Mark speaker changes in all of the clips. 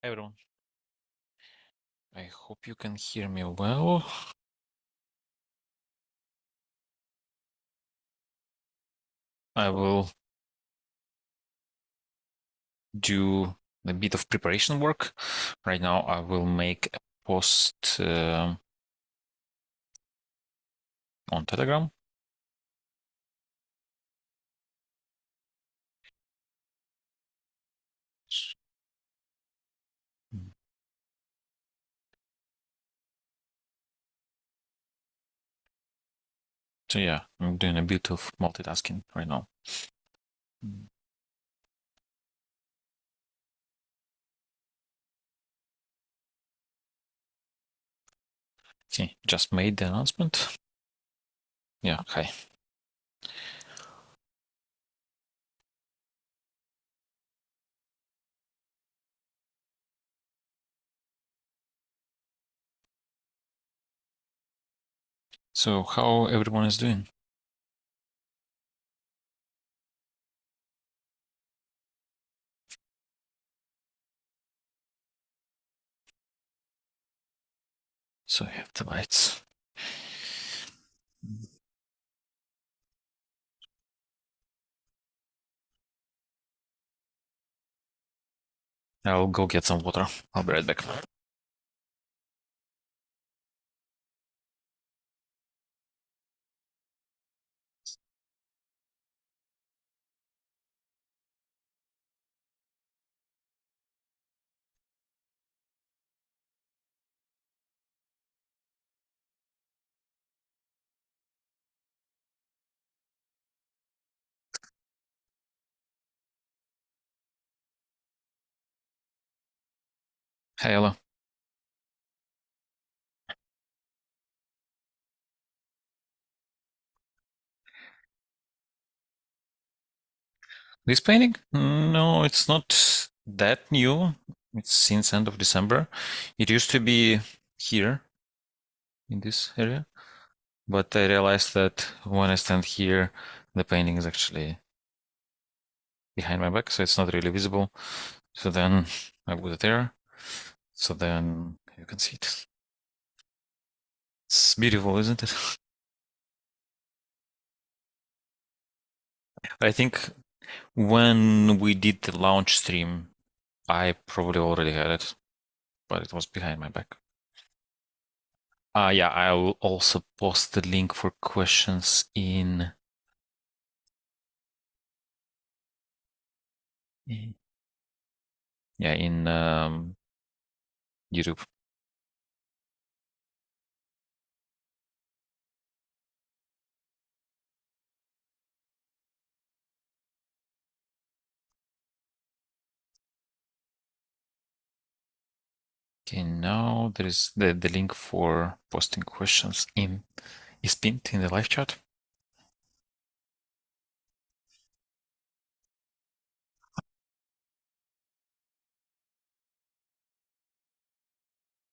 Speaker 1: Hi everyone. I hope you can hear me well. I will do a bit of preparation work. Right now I will make a post on Telegram. So yeah, I'm doing a bit of multitasking right now. Okay, just made the announcement. Yeah, hi. So how everyone is doing? So I have the lights. I'll go get some water. I'll be right back. Hi, Ella. This painting? No, it's not that new. It's since end of December. It used to be here in this area, but I realized that when I stand here, the painting is actually behind my back, so it's not really visible. So then I put it there, so then you can see it. It's beautiful, isn't it? I think when we did the launch stream, I probably already had it, but it was behind my back. Yeah, I will also post the link for questions in yeah, in YouTube. Okay, now there is the link for posting questions in is pinned in the live chat.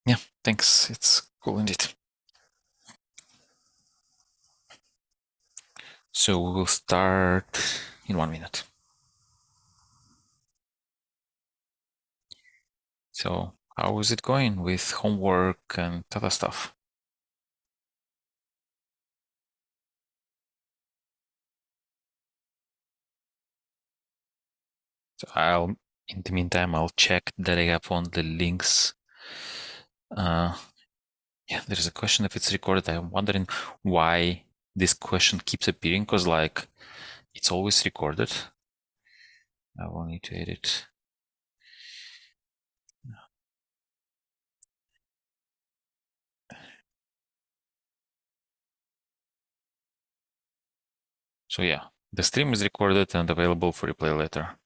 Speaker 1: Yeah, thanks. It's cool indeed. So we will start in 1 minute. So how is it going with homework and other stuff? So in the meantime, I'll check that I have on the links. Yeah, there is a question if it's recorded. I'm wondering why this question keeps appearing, because like it's always recorded. I will need to edit. So yeah, the stream is recorded and available for replay later.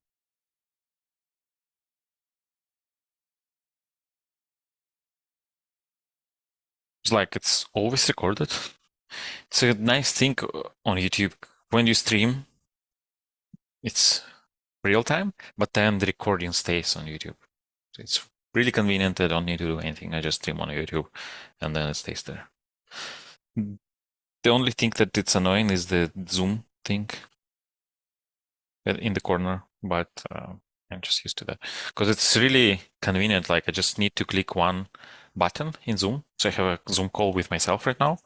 Speaker 1: It's like it's always recorded. It's a nice thing on YouTube. When you stream, it's real time, but then the recording stays on YouTube. So it's really convenient. I don't need to do anything. I just stream on YouTube and then it stays there. The only thing that it's annoying is the Zoom thing in the corner, but I'm just used to that because it's really convenient. Like I just need to click one button in Zoom. So I have a Zoom call with myself right now.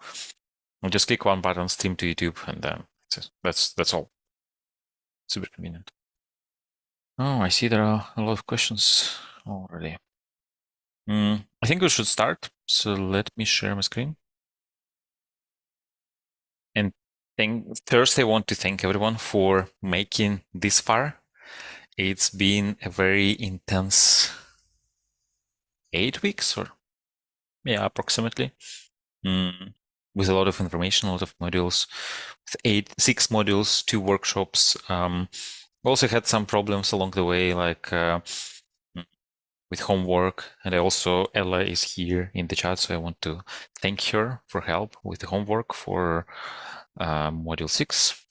Speaker 1: I'll just click one button, stream to YouTube, and then that's all. Super convenient. Oh, I see there are a lot of questions already. I think we should start. So let me share my screen. And first, I want to thank everyone for making this far. It's been a very intense 8 weeks, or yeah, approximately, with a lot of information, a lot of modules, with 6 modules, 2 workshops. We also had some problems along the way, like with homework, and Ella is here in the chat, so I want to thank her for help with the homework for module 6,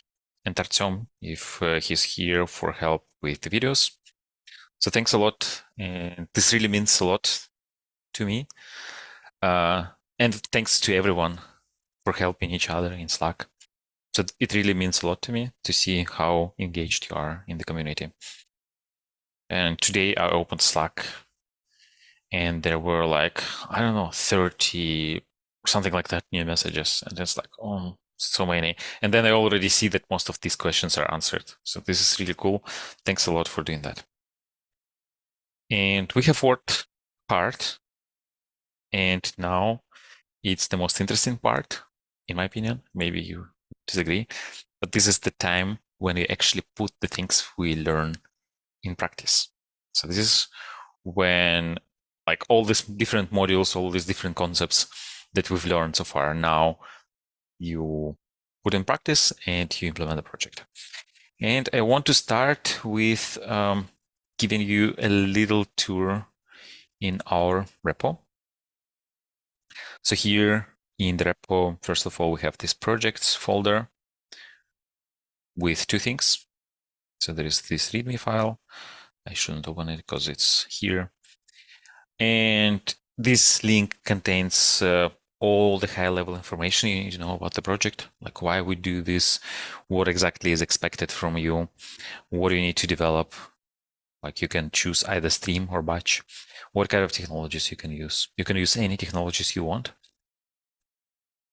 Speaker 1: and Artyom, if he's here, for help with the videos. So thanks a lot, and this really means a lot to me. And thanks to everyone for helping each other in Slack. So it really means a lot to me to see how engaged you are in the community. And today I opened Slack, and there were like, I don't know, 30, something like that, new messages. And it's like, oh, so many. And then I already see that most of these questions are answered. So this is really cool. Thanks a lot for doing that. And we have worked hard. And now it's the most interesting part, in my opinion. Maybe you disagree, but this is the time when we actually put the things we learn in practice. So this is when, like, all these different modules, all these different concepts that we've learned so far, now you put in practice and you implement the project. And I want to start with giving you a little tour in our repo. So here in the repo, first of all, we have this projects folder with 2 things. So there is this README file. I shouldn't open it because it's here. And this link contains all the high-level information you need to know about the project, like why we do this, what exactly is expected from you, what you need to develop. Like you can choose either stream or batch, what kind of technologies you can use. You can use any technologies you want.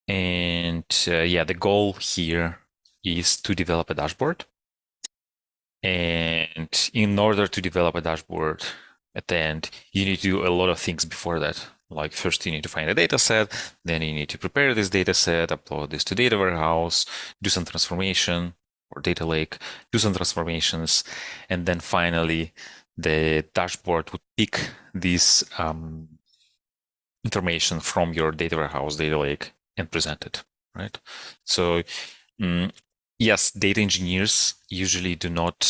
Speaker 1: And yeah, the goal here is to develop a dashboard. And in order to develop a dashboard at the end, you need to do a lot of things before that. Like first you need to find a data set, then you need to prepare this data set, upload this to data warehouse, do some transformation or data lake, do some transformations, and then finally the dashboard would pick this information from your data warehouse, data lake, and present it, right? So yes, data engineers usually do not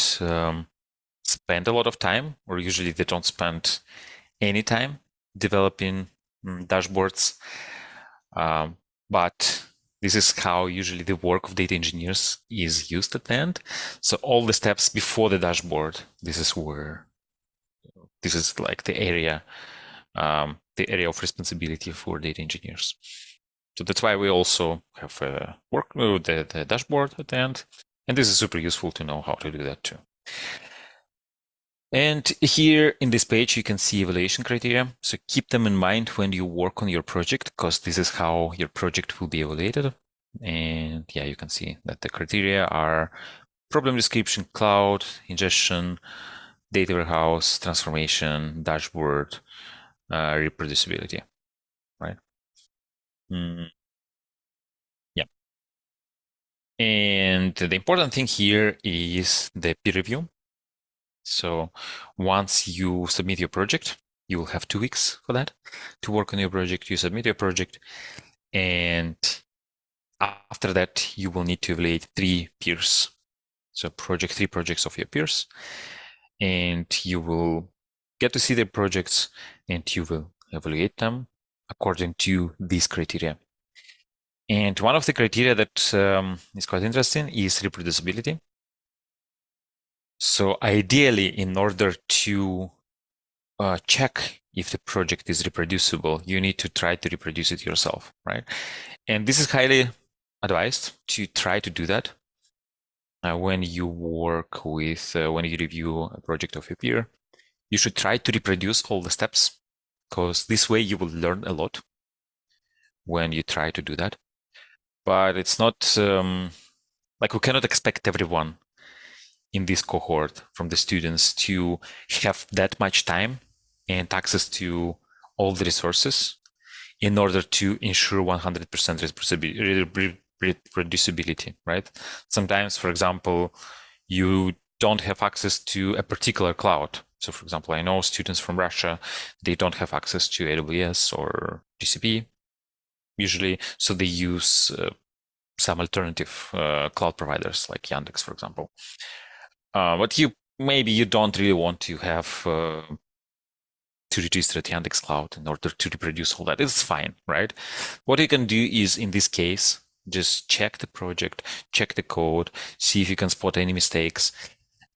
Speaker 1: spend a lot of time, or usually they don't spend any time developing dashboards. But this is how usually the work of data engineers is used at the end. So all the steps before the dashboard, this is like the area of responsibility for data engineers. So that's why we also have the dashboard at the end. And this is super useful to know how to do that too. And here in this page, you can see evaluation criteria. So keep them in mind when you work on your project, because this is how your project will be evaluated. And yeah, you can see that the criteria are problem description, cloud, ingestion, data warehouse, transformation, dashboard, reproducibility, right? Yeah. And the important thing here is the peer review. So once you submit your project, you will have 2 weeks for that to work on your project. You submit your project, and after that, you will need to evaluate 3 peers. So 3 projects of your peers, and you will get to see their projects, and you will evaluate them according to these criteria. And one of the criteria that is quite interesting is reproducibility. So ideally, in order to check if the project is reproducible, you need to try to reproduce it yourself, right? And this is highly advised to try to do that. when you work with, when you review a project of your peer, you should try to reproduce all the steps, because this way you will learn a lot when you try to do that. But it's not like we cannot expect everyone in this cohort from the students to have that much time and access to all the resources in order to ensure 100% reproducibility, right? Sometimes, for example, you don't have access to a particular cloud. So, for example, I know students from Russia, they don't have access to AWS or GCP usually, so they use some alternative cloud providers like Yandex, for example. But maybe you don't really want to have to register at Yandex Cloud in order to reproduce all that. It's fine, right? What you can do is, in this case, just check the project, check the code, see if you can spot any mistakes,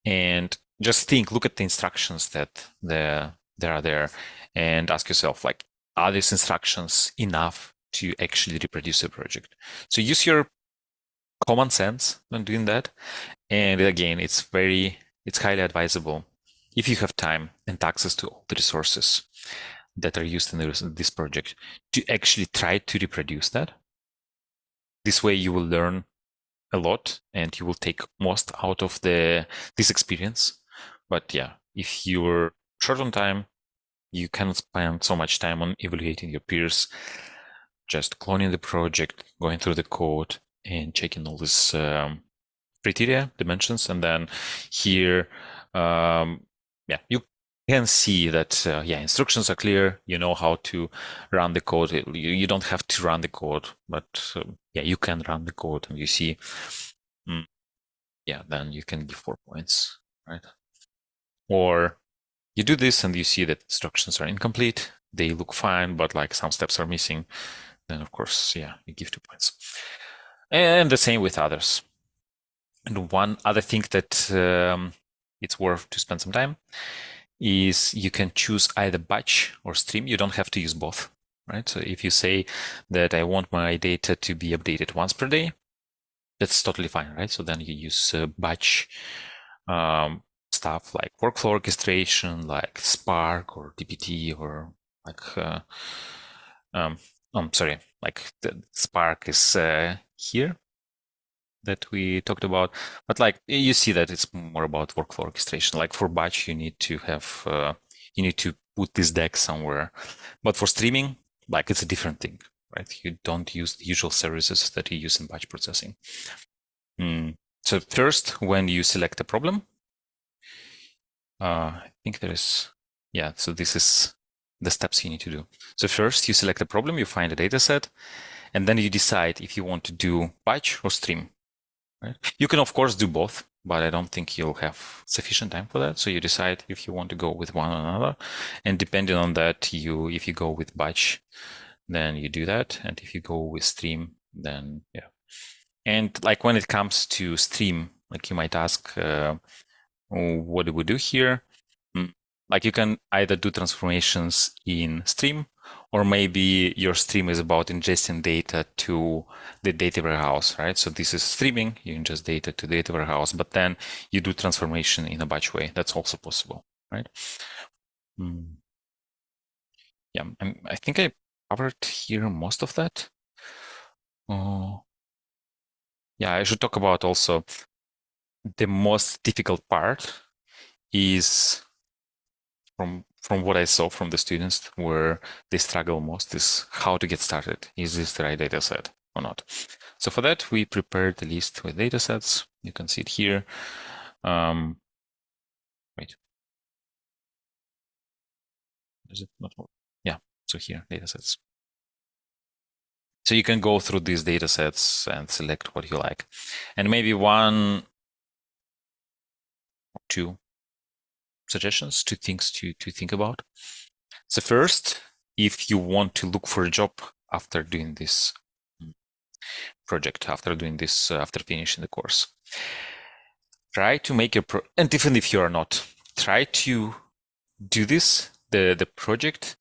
Speaker 1: and just look at the instructions that there are there, and ask yourself, like, are these instructions enough to actually reproduce a project? So use your common sense when doing that. And again, it's highly advisable, if you have time and access to all the resources that are used in this project, to actually try to reproduce that. This way you will learn a lot and you will take most out of this experience. But yeah, if you're short on time, you cannot spend so much time on evaluating your peers, just cloning the project, going through the code, and checking all these criteria, dimensions, and then here, you can see that instructions are clear. You know how to run the code. You don't have to run the code, but you can run the code, and you see, then you can give 4 points, right? Or you do this and you see that instructions are incomplete. They look fine, but like some steps are missing. Then of course, you give 2 points. And the same with others. And one other thing that it's worth to spend some time is you can choose either batch or stream. You don't have to use both, right? So if you say that I want my data to be updated once per day, that's totally fine, right? So then you use batch stuff like workflow orchestration, like Spark or DBT, or like I'm sorry, like the Spark is here that we talked about, but like you see that it's more about workflow orchestration. Like for batch, you need to have you need to put this deck somewhere, but for streaming, like it's a different thing, right? You don't use the usual services that you use in batch processing. So first, when you select a problem, I think there is, so this is the steps you need to do. So first, you select a problem, you find a data set, and then you decide if you want to do batch or stream. Right? You can, of course, do both, but I don't think you'll have sufficient time for that. So you decide if you want to go with one or another. And depending on that, if you go with batch, then you do that. And if you go with stream, then And like when it comes to stream, like you might ask, what do we do here? Like you can either do transformations in stream, or maybe your stream is about ingesting data to the data warehouse, right? So this is streaming, you ingest data to the data warehouse, but then you do transformation in a batch way. That's also possible, right? Yeah, I think I covered here most of that. Yeah, I should talk about also the most difficult part is from what I saw from the students, where they struggle most is how to get started. Is this the right data set or not? So for that, we prepared the list with data sets. You can see it here. Wait. Is it not? Yeah, so here, data sets. So you can go through these data sets and select what you like. And maybe one or two suggestions, two things to think about. So first, if you want to look for a job after doing this project, after finishing the course, try to make and even if you are not, try to do the project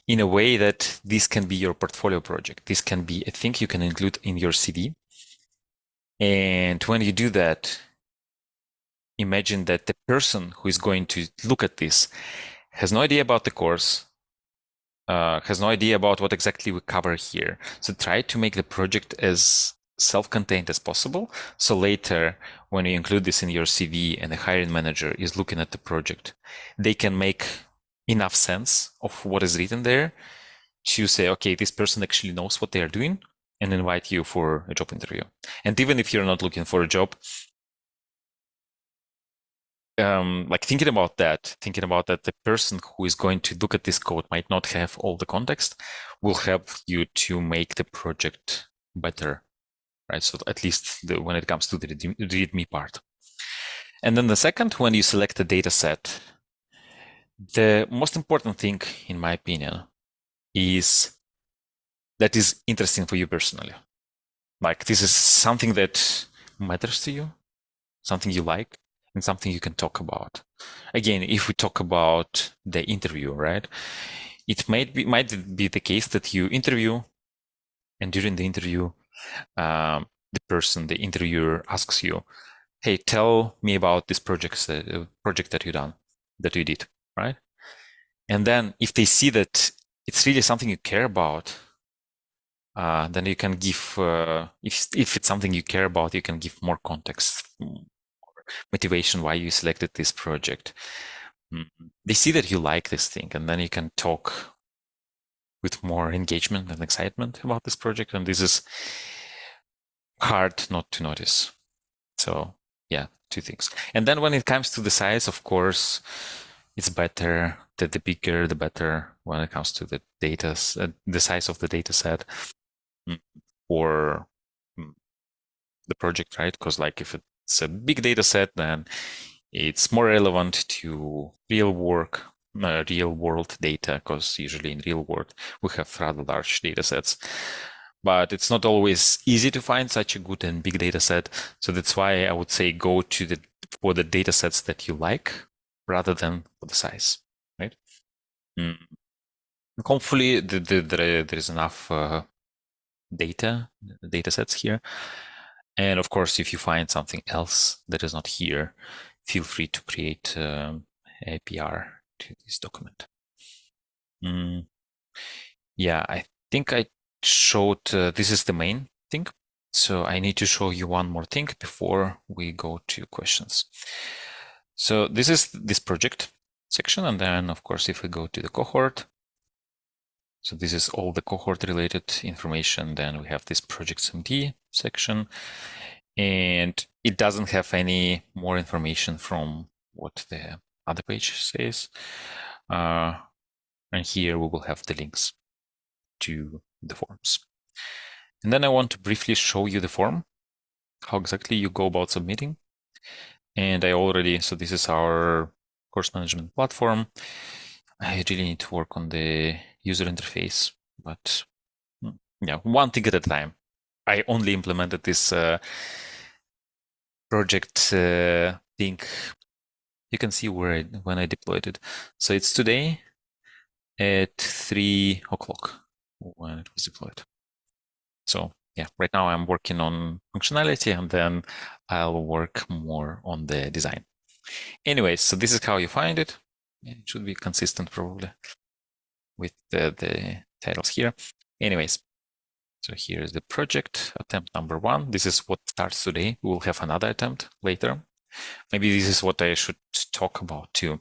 Speaker 1: in a way that this can be your portfolio project. This can be a thing you can include in your CV. And when you do that, imagine that the person who is going to look at this has no idea about the course, has no idea about what exactly we cover here. So try to make the project as self-contained as possible. So later, when you include this in your CV and the hiring manager is looking at the project, they can make enough sense of what is written there to say, okay, this person actually knows what they are doing, and invite you for a job interview. And even if you're not looking for a job, like thinking about that, the person who is going to look at this code might not have all the context, will help you to make the project better, right? So at least when it comes to the README part. And then the second, when you select a data set, the most important thing, in my opinion, is that is interesting for you personally. Like this is something that matters to you, something you like, and something you can talk about. Again, if we talk about the interview, right? It might be the case that you interview, and during the interview, the interviewer asks you, "Hey, tell me about this project that you did, right?" And then if they see that it's really something you care about, then you can give, if it's something you care about, you can give more context, motivation why you selected this project. They see that you like this thing, and then you can talk with more engagement and excitement about this project. And this is hard not to notice. So yeah, two things. And then when it comes to the size, of course, it's better that the bigger, the better when it comes to the data, the size of the data set for the project, right? Because like if it's a big data set, then it's more relevant to real world data, because usually in real world we have rather large data sets. But it's not always easy to find such a good and big data set. So that's why I would say go for the data sets that you like rather than for the size, right? Hopefully there is enough data sets here. And of course, if you find something else that is not here, feel free to create a PR to this document. Yeah, I think I showed, this is the main thing. So I need to show you one more thing before we go to questions. So this is this project section. And then of course, if we go to the cohort, so this is all the cohort related information. Then we have this project MD section, and it doesn't have any more information from what the other page says. And here we will have the links to the forms. And then I want to briefly show you the form, how exactly you go about submitting. And so this is our course management platform. I really need to work on the user interface, but yeah, one thing at a time. I only implemented this project thing. You can see when I deployed it. So it's today at 3 o'clock when it was deployed. So yeah, right now I'm working on functionality, and then I'll work more on the design. Anyways, so this is how you find it. It should be consistent probably with the titles here. Anyways, so here is the project attempt number 1. This is what starts today. We will have another attempt later. Maybe this is what I should talk about too.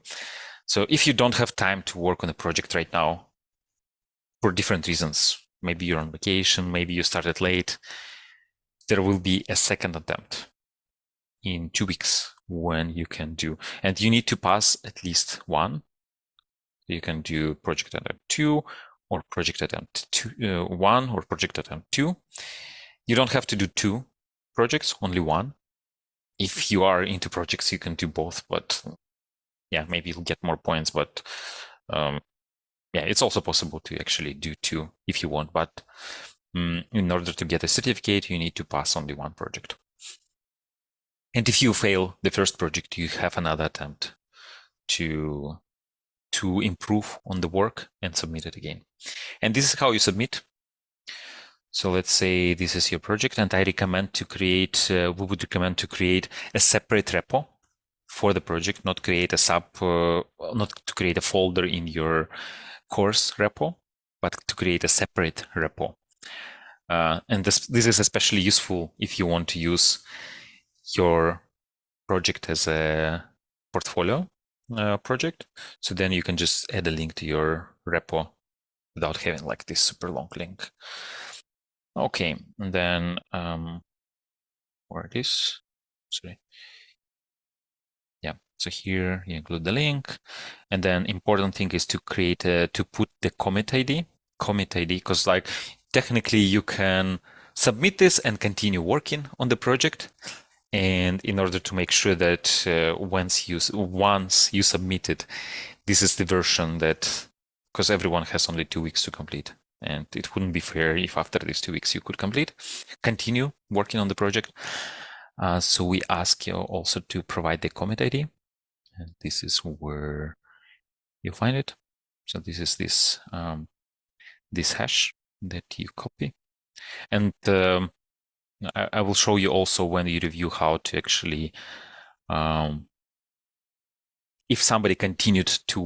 Speaker 1: So if you don't have time to work on a project right now for different reasons, maybe you're on vacation, maybe you started late, there will be a second attempt in 2 weeks when you can do, and you need to pass at least one. You can do project attempt 2 or project attempt 1 or project attempt 2. You don't have to do 2 projects, only 1. If you are into projects, you can do both, but yeah, maybe you'll get more points, but yeah, it's also possible to actually do 2 if you want, but in order to get a certificate, you need to pass only 1 project. And if you fail the first project, you have another attempt to improve on the work and submit it again. And this is how you submit. So let's say this is your project, and I recommend to create, we would recommend to create a separate repo for the project, not create a not to create a folder in your course repo, but to create a separate repo. And this is especially useful if you want to use your project as a portfolio project. So then you can just add a link to your repo without having like this super long link. Okay, and then where it is? Sorry. Yeah, so here you include the link, and then important thing is to create to put the commit ID, because like technically you can submit this and continue working on the project. And in order to make sure that once you submit it, this is the version that, because everyone has only 2 weeks to complete, and it wouldn't be fair if after these 2 weeks you could continue working on the project. So we ask you also to provide the commit ID, and this is where you find it. So this is this hash that you copy, and I will show you also when you review how to actually, if somebody continued to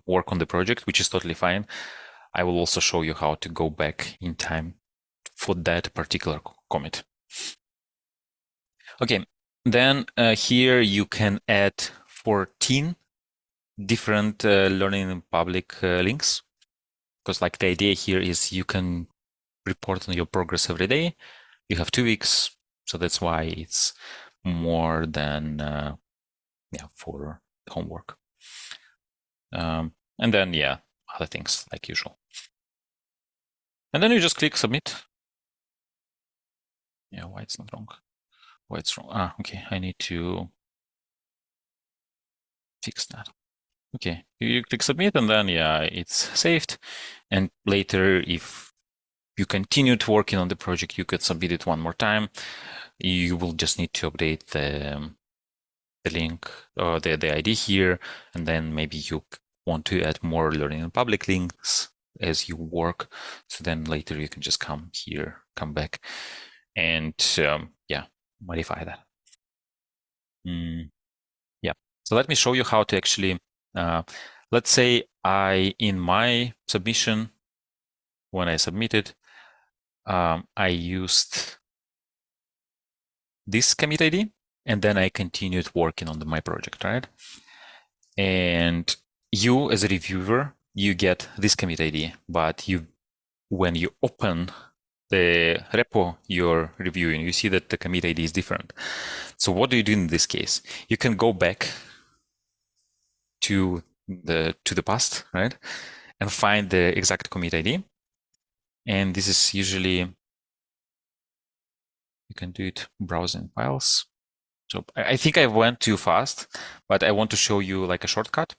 Speaker 1: work on the project, which is totally fine, I will also show you how to go back in time for that particular commit. Okay, then here you can add 14 different learning in public links, because like the idea here is you can report on your progress every day. You have 2 weeks, so that's why it's more than for homework. And then other things like usual. And then you just click submit. Yeah, why it's not wrong? Why it's wrong? Okay, I need to fix that. Okay, you click submit, and then it's saved. And later, if you continued working on the project, you could submit it one more time. You will just need to update the link or the ID here, and then maybe you want to add more learning in public links as you work. So then later you can just come here, come back, and modify that. So let me show you how to actually, let's say in my submission, when I submitted, I used this commit ID, and then I continued working on my project, right? And you as a reviewer, you get this commit ID, but when you open the repo you're reviewing, you see that the commit ID is different. So what do you do in this case? You can go back to the past, right, and find the exact commit ID. And this is usually, you can do it browsing files. So I think I went too fast, but I want to show you like a shortcut.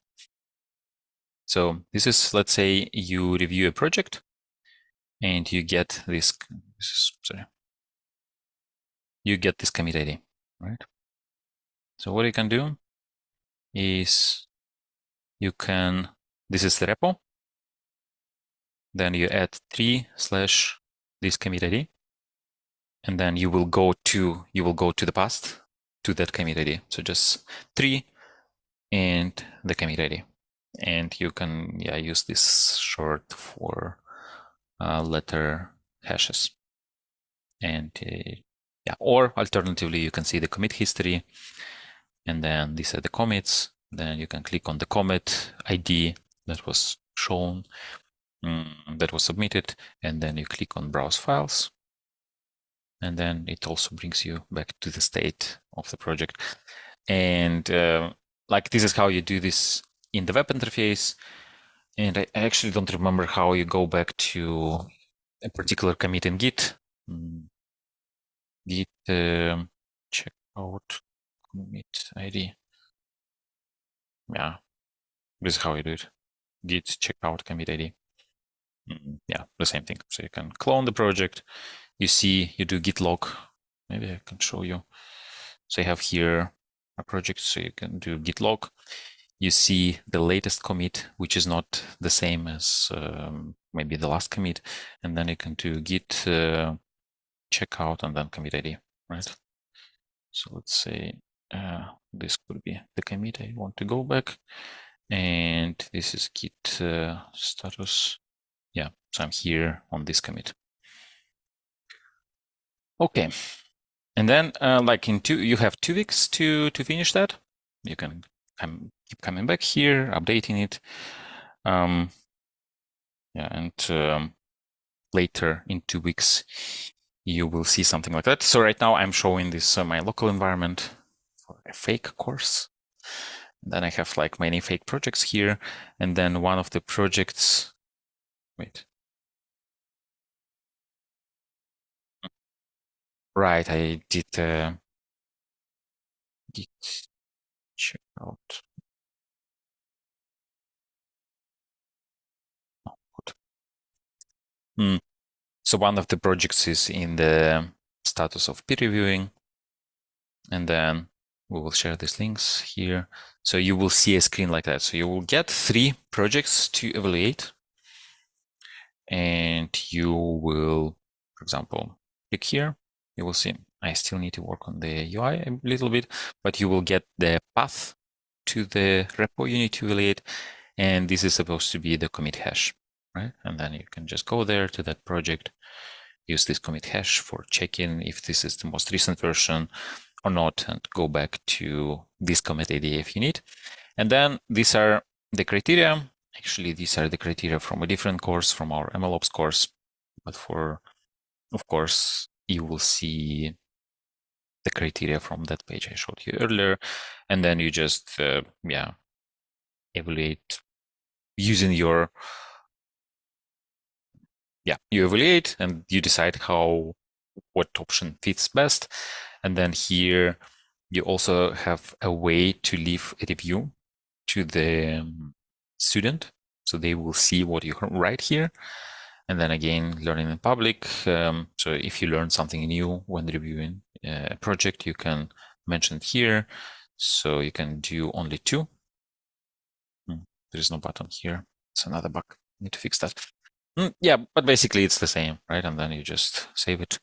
Speaker 1: So this is, let's say you review a project and you get you get this commit ID, right? So what you can do is this is the repo. Then you add 3/ this commit ID, and then you will go to the past to that commit ID. So just 3 and the commit ID, and you can use this short for letter hashes. And or alternatively, you can see the commit history, and then these are the commits. Then you can click on the commit ID that was shown, that was submitted, and then you click on browse files, and then it also brings you back to the state of the project. And like this is how you do this in the web interface. And I actually don't remember how you go back to a particular commit in Git. Git check out commit ID. Yeah, this is how you do it. Git check out commit ID. The same thing. So you can clone the project. You do git log. Maybe I can show you. So you have here a project, so you can do git log. You see the latest commit, which is not the same as maybe the last commit, and then you can do git checkout and then commit ID, right? So let's say this could be the commit I want to go back. And this is git status. Yeah, so I'm here on this commit. Okay. And then like you have 2 weeks to finish that. You can keep coming back here, updating it. Yeah, and later in 2 weeks, you will see something like that. So right now I'm showing this my local environment for a fake course. Then I have like many fake projects here. And then one of the projects, wait. Right, I did check out. Oh, good. So one of the projects is in the status of peer reviewing. And then we will share these links here. So you will see a screen like that. So you will get 3 projects to evaluate. And you will, for example, click here. You will see I still need to work on the UI a little bit, but you will get the path to the repo you need to evaluate. And this is supposed to be the commit hash, right? And then you can just go there to that project, use this commit hash for checking if this is the most recent version or not, and go back to this commit IDE if you need. And then these are the criteria. Actually, these are the criteria from a different course, from our MLOps course. But for, of course, you will see the criteria from that page I showed you earlier. And then you just, evaluate using your, you evaluate and you decide what option fits best. And then here you also have a way to leave a review to the student, so they will see what you write here. And then again, learning in public. So if you learn something new when reviewing a project, you can mention it here. So you can do only 2. There is no button here. It's another bug. Need to fix that. Yeah, but basically it's the same, right? And then you just save it.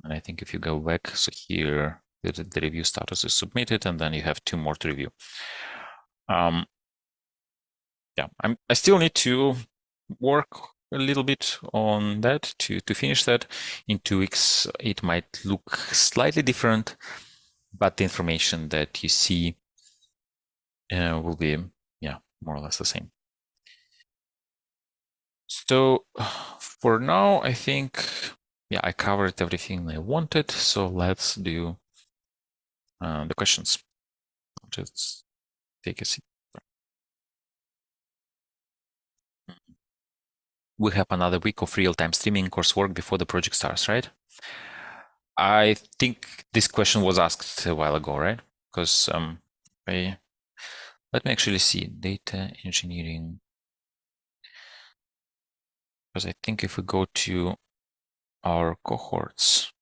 Speaker 1: And I think if you go back, so here the review status is submitted, and then you have 2 more to review. Yeah, I still need to work a little bit on that to finish that. In 2 weeks, it might look slightly different, but the information that you see will be, more or less the same. So for now, I think, I covered everything I wanted. So let's do the questions. Just take a seat. We have another week of real-time streaming coursework before the project starts, right? I think this question was asked a while ago, right? Because let me actually see data engineering. Because I think if we go to our cohorts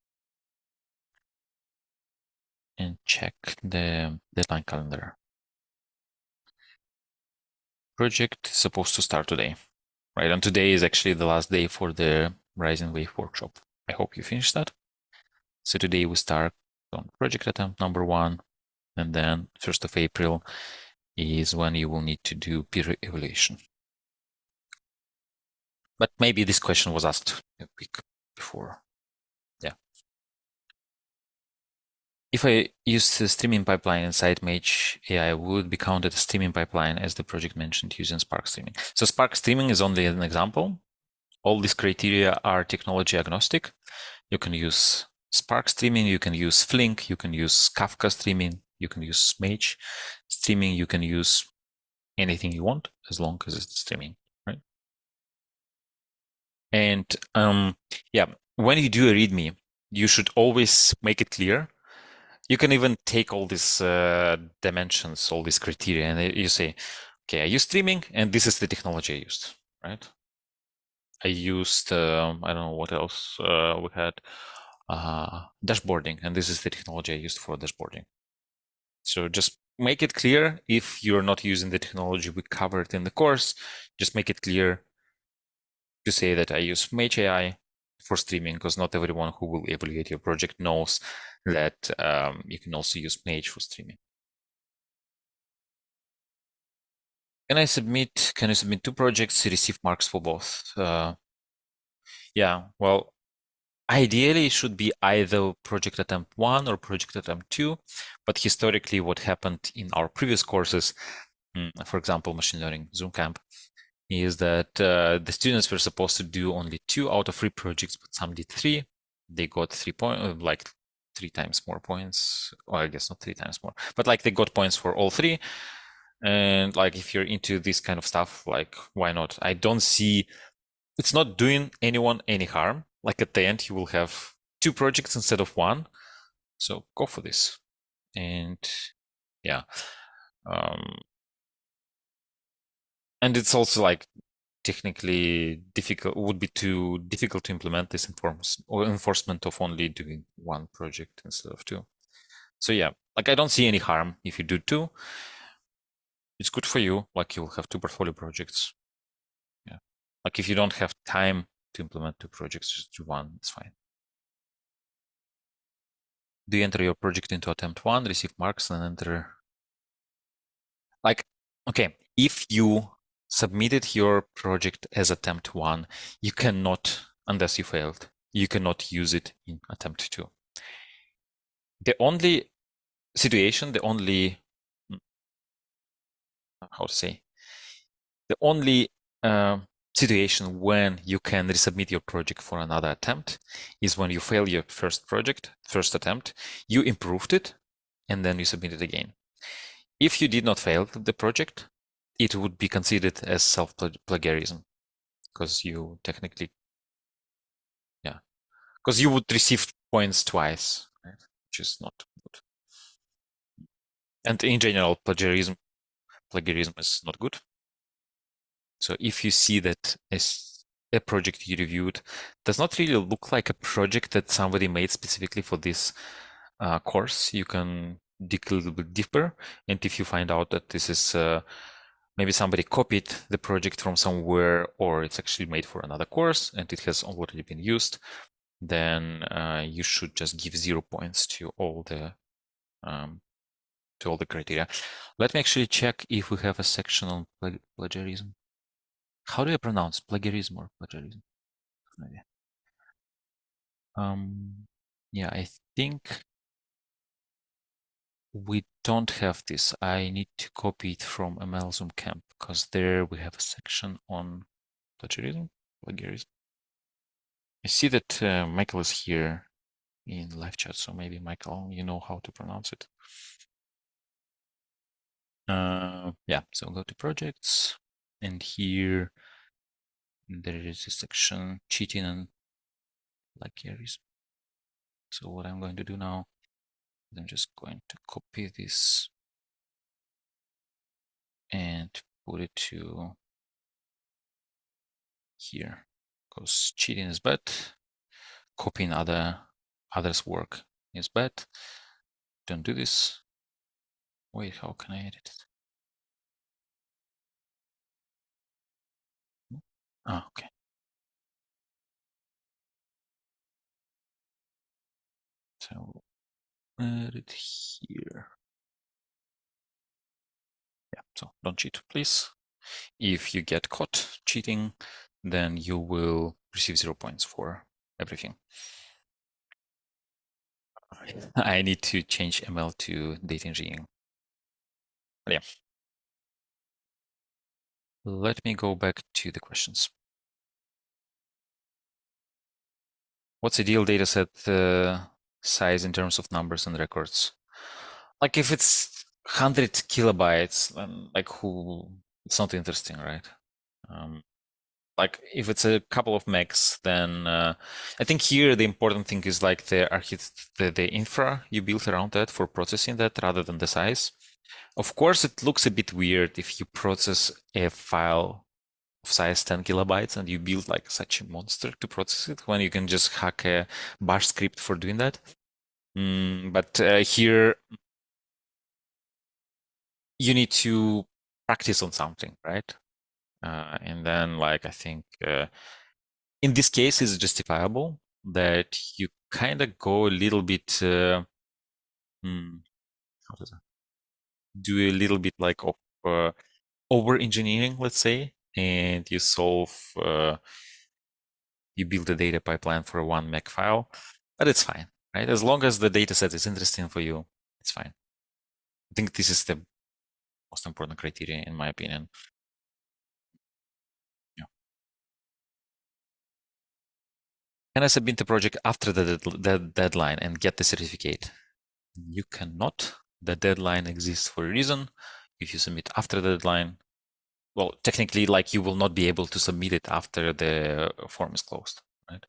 Speaker 1: and check the deadline calendar, project is supposed to start today, right? And today is actually the last day for the Rising Wave workshop. I hope you finished that. So today we start on project attempt number 1, and then 1st of April is when you will need to do peer evaluation. But maybe this question was asked a week before. Yeah. If I use the streaming pipeline inside Mage AI, would be counted as streaming pipeline as the project mentioned using Spark Streaming. So Spark Streaming is only an example. All these criteria are technology agnostic. You can use Spark Streaming, you can use Flink, you can use Kafka Streaming, you can use Mage Streaming, you can use anything you want as long as it's streaming, right? And when you do a README, you should always make it clear. You can even take all these dimensions, all these criteria, and you say, okay, I use streaming, and this is the technology I used, right? I used, I don't know what else we had, dashboarding, and this is the technology I used for dashboarding. So just make it clear. If you're not using the technology we covered in the course, just make it clear to say that I use Mage AI for streaming, because not everyone who will evaluate your project knows that you can also use Mage for streaming. Can you submit two projects, receive marks for both? Yeah, well, ideally it should be either project attempt 1 or project attempt 2, but historically what happened in our previous courses, for example, machine learning Zoomcamp, is that the students were supposed to do only 2 out of 3 projects, but some did 3. They got 3 points, like 3 times more points. Well, I guess not 3 times more, but like they got points for all 3. And like if you're into this kind of stuff, like why not? I don't see it's not doing anyone any harm. Like at the end, you will have 2 projects instead of 1. So go for this. And yeah. Um, and it's also like technically difficult, would be too difficult to implement this enforcement of only doing 1 project instead of 2. So yeah, like I don't see any harm if you do 2. It's good for you. Like you'll have 2 portfolio projects. Yeah. Like if you don't have time to implement 2 projects, just do 1. It's fine. Do you enter your project into attempt 1, receive marks, and enter? Like, okay, if you submitted your project as attempt 1, you cannot, unless you failed, you cannot use it in attempt 2. The only situation, the only, how to say, the only situation when you can resubmit your project for another attempt is when you fail your first attempt, you improved it, and then you submit it again. If you did not fail the project, it would be considered as self-plagiarism because you technically, yeah, because you would receive points twice, right? Which is not good. And in general, plagiarism is not good. So if you see that a project you reviewed does not really look like a project that somebody made specifically for this course, you can dig a little bit deeper. And if you find out that this is maybe somebody copied the project from somewhere, or it's actually made for another course and it has already been used, then you should just give 0 points to all the criteria. Let me actually check if we have a section on plagiarism. How do I pronounce plagiarism or plagiarism? Yeah, I think we don't have this. I need to copy it from ML Zoomcamp because there we have a section on plagiarism. I see that Michael is here in live chat, so maybe Michael, you know how to pronounce it. Yeah, so go to projects, and here there is a section cheating and plagiarism. So what I'm going to do now is I'm just going to copy this and put it to here, because cheating is bad, copying others' work is bad. Don't do this. Wait, how can I edit it? Ah, okay. So edit here. Yeah, so don't cheat, please. If you get caught cheating, then you will receive 0 points for everything. I need to change ML to data engineering. But yeah. Let me go back to the questions. What's ideal dataset size in terms of numbers and records? Like if it's 100 kilobytes, then like it's not interesting, right? Like if it's a couple of megs, then I think here the important thing is like the infra you built around that for processing that rather than the size. Of course, it looks a bit weird if you process a file of size 10 kilobytes and you build like such a monster to process it when you can just hack a bash script for doing that. But here you need to practice on something, right? And then like I think in this case it's justifiable that you kind of go a little bit how does that? Do a little bit like of over engineering, let's say, and you you build a data pipeline for a 1 meg file, but it's fine, right? As long as the data set is interesting for you, it's fine. I think this is the most important criteria, in my opinion. Yeah. Can I submit the project after the deadline and get the certificate? You cannot. The deadline exists for a reason. If you submit after the deadline, well, technically, like, you will not be able to submit it after the form is closed, right?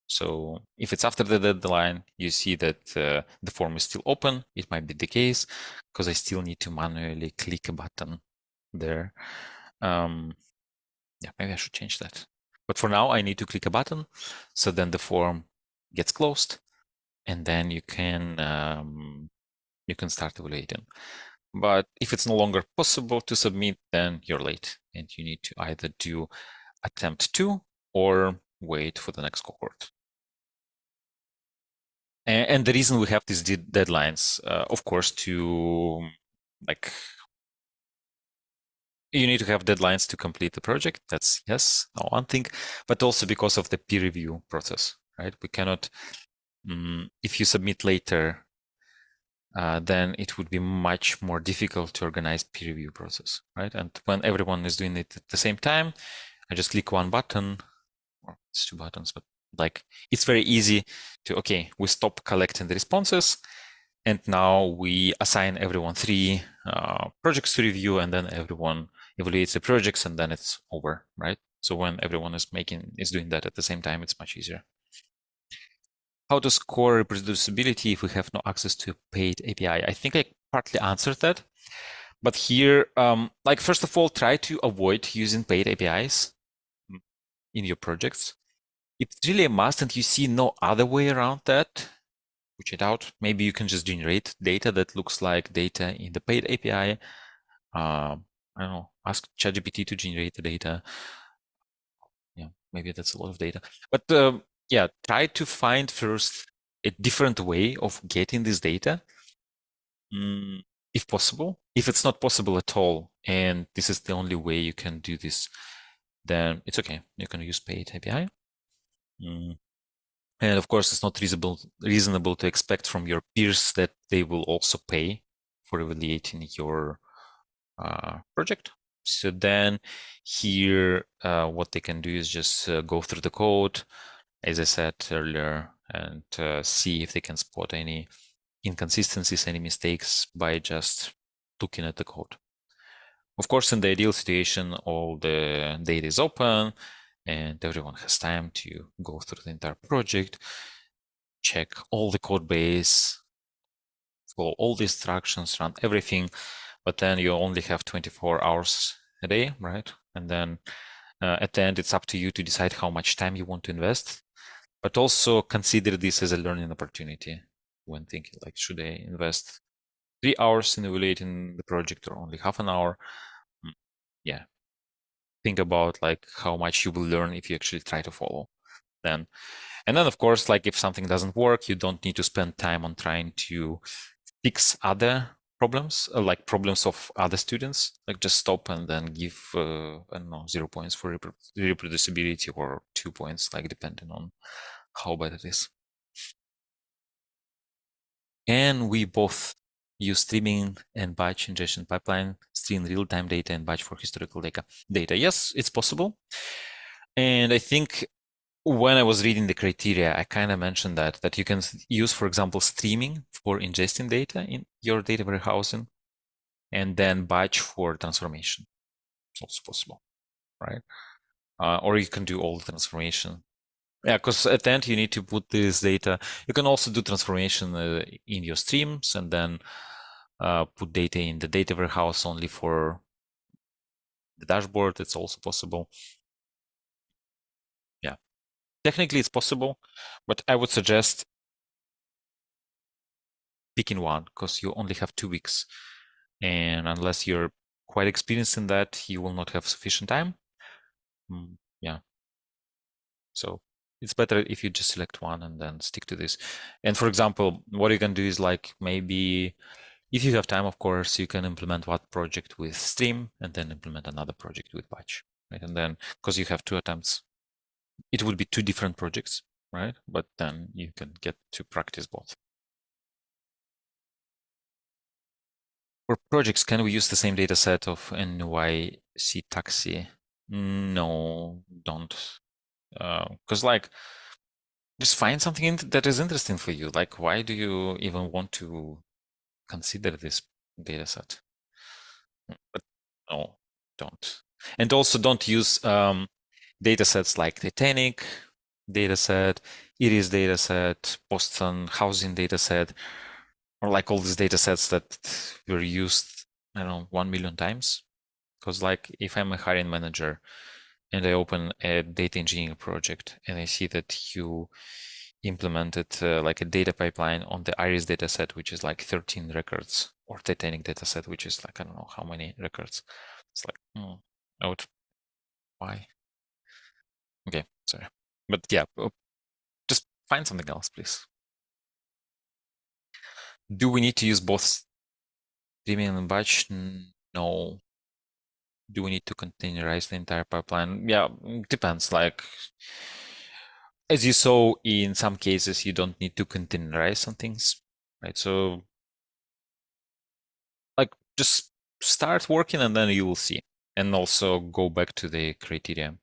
Speaker 1: So if it's after the deadline, you see that the form is still open. It might be the case because I still need to manually click a button there. Yeah, maybe I should change that. But for now, I need to click a button. So then the form gets closed, and then you can start evaluating. But if it's no longer possible to submit, then you're late, and you need to either do attempt 2 or wait for the next cohort. And the reason we have these deadlines, of course, to like, you need to have deadlines to complete the project. That's yes, one thing, but also because of the peer review process, right? We cannot, if you submit later, then it would be much more difficult to organize peer review process, right? And when everyone is doing it at the same time, I just click one button, or it's 2 buttons, but like, it's very easy to, okay, we stop collecting the responses, and now we assign everyone 3 projects to review, and then everyone evaluates the projects, and then it's over, right? So when everyone is doing that at the same time, it's much easier. How to score reproducibility if we have no access to a paid API? I think I partly answered that, but here, like, first of all, try to avoid using paid APIs in your projects. It's really a must, and you see no other way around that, which I doubt. Maybe you can just generate data that looks like data in the paid API. I don't know, ask ChatGPT to generate the data. Yeah, maybe that's a lot of data. But yeah, try to find first a different way of getting this data, if possible. If it's not possible at all, and this is the only way you can do this, then it's okay. You can use paid API. And of course, it's not reasonable to expect from your peers that they will also pay for evaluating your project. So then here, what they can do is just go through the code, as I said earlier, and see if they can spot any inconsistencies, any mistakes by just looking at the code. Of course, in the ideal situation, all the data is open and everyone has time to go through the entire project, check all the code base, follow all the instructions, run everything, but then you only have 24 hours a day, right? And then at the end, it's up to you to decide how much time you want to invest, but also consider this as a learning opportunity when thinking, like, should I invest 3 hours in evaluating the project or only half an hour? Yeah, think about like how much you will learn if you actually try to follow then. And then, of course, like, if something doesn't work, you don't need to spend time on trying to fix other problems, like problems of other students. Like, just stop and then give, I don't know, 0 points for reproducibility or 2 points, like, depending on how bad it is. And we both use streaming and batch ingestion pipeline, stream real-time data and batch for historical data. Yes, it's possible. And I think when I was reading the criteria, I kind of mentioned that you can use, for example, streaming for ingesting data in your data warehousing, and then batch for transformation. It's also possible, right? Or you can do all the transformation. Yeah, because at the end you need to put this data. You can also do transformation in your streams, and then put data in the data warehouse only for the dashboard. It's also possible. Yeah, technically it's possible, but I would suggest picking one because you only have 2 weeks. And unless you're quite experienced in that, you will not have sufficient time. Yeah. So it's better if you just select one and then stick to this. And for example, what you can do is, like, maybe If you have time, of course, you can implement one project with stream and then implement another project with batch, right? And then because you have two attempts, it would be two different projects, right? But then you can get to practice both. For projects, can we use the same data set of NYC taxi? No, don't. Because like, just find something that is interesting for you. Like, why do you even want to consider this data set? But no, don't. And also don't use data sets like Titanic dataset, Iris dataset, Boston housing dataset, or like all these data sets that were used, I don't know, 1 million times. Because like if I'm a hiring manager and I open a data engineering project and I see that you implemented like a data pipeline on the Iris dataset, which is like 13 records, or Titanic dataset, which is like, I don't know how many records. It's like, I would, why? Okay, sorry. But yeah, just find something else, please. Do we need to use both streaming and batch? No. Do we need to containerize the entire pipeline? Yeah, depends. Like, as you saw, in some cases, you don't need to containerize some things, right? So, like, just start working and then you will see. And also go back to the criteria.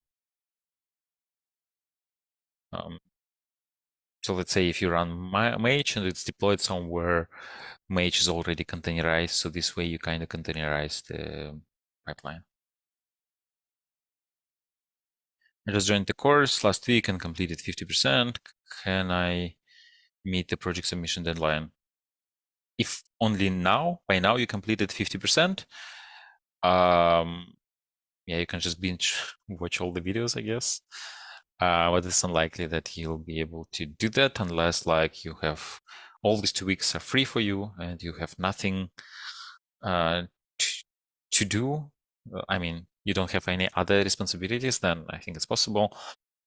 Speaker 1: So let's say if you run Mage and it's deployed somewhere, Mage is already containerized. So this way you kind of containerize the pipeline. I just joined the course last week and completed 50%. Can I meet the project submission deadline? If only now, by now you completed 50%, yeah, you can just binge watch all the videos, I guess. But it's unlikely that you'll be able to do that unless like you have all these 2 weeks are free for you and you have nothing uh, to do. I mean, you don't have any other responsibilities, then I think it's possible,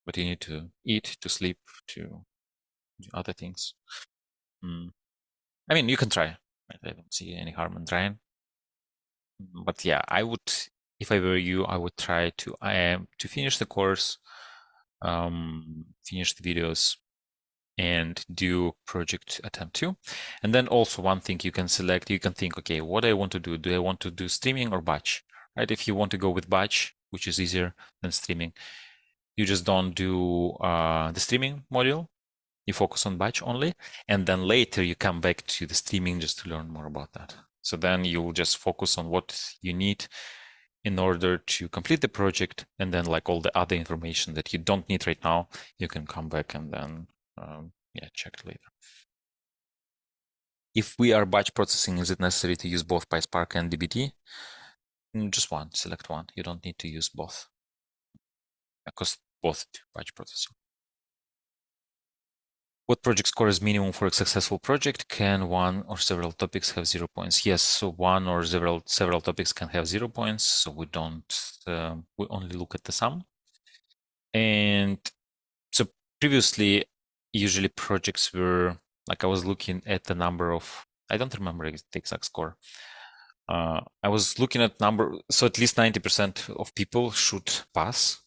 Speaker 1: but you need to eat, to sleep, to do other things. I mean, you can try. Right? I don't see any harm in trying. But yeah, I would, if I were you, I would try to finish the course, finish the videos, and do project attempt 2. And then also one thing you can select, you can think, okay, what do I want to do? Do I want to do streaming or batch? Right? If you want to go with batch, which is easier than streaming, you just don't do the streaming module. You focus on batch only, and then later you come back to the streaming just to learn more about that. So then you'll just focus on what you need in order to complete the project, and then like all the other information that you don't need right now, you can come back and then yeah, check it later. If we are batch processing, is it necessary to use both PySpark and dbt? Just one, select one. You don't need to use both because both do batch processing. What project score is minimum for a successful project? Can one or several topics have 0 points? Yes, so one or several topics can have 0 points. So we don't we only look at the sum. And so previously, usually projects were like I was looking at the number of, I don't remember the exact score. I was looking at number, so at least 90% of people should pass,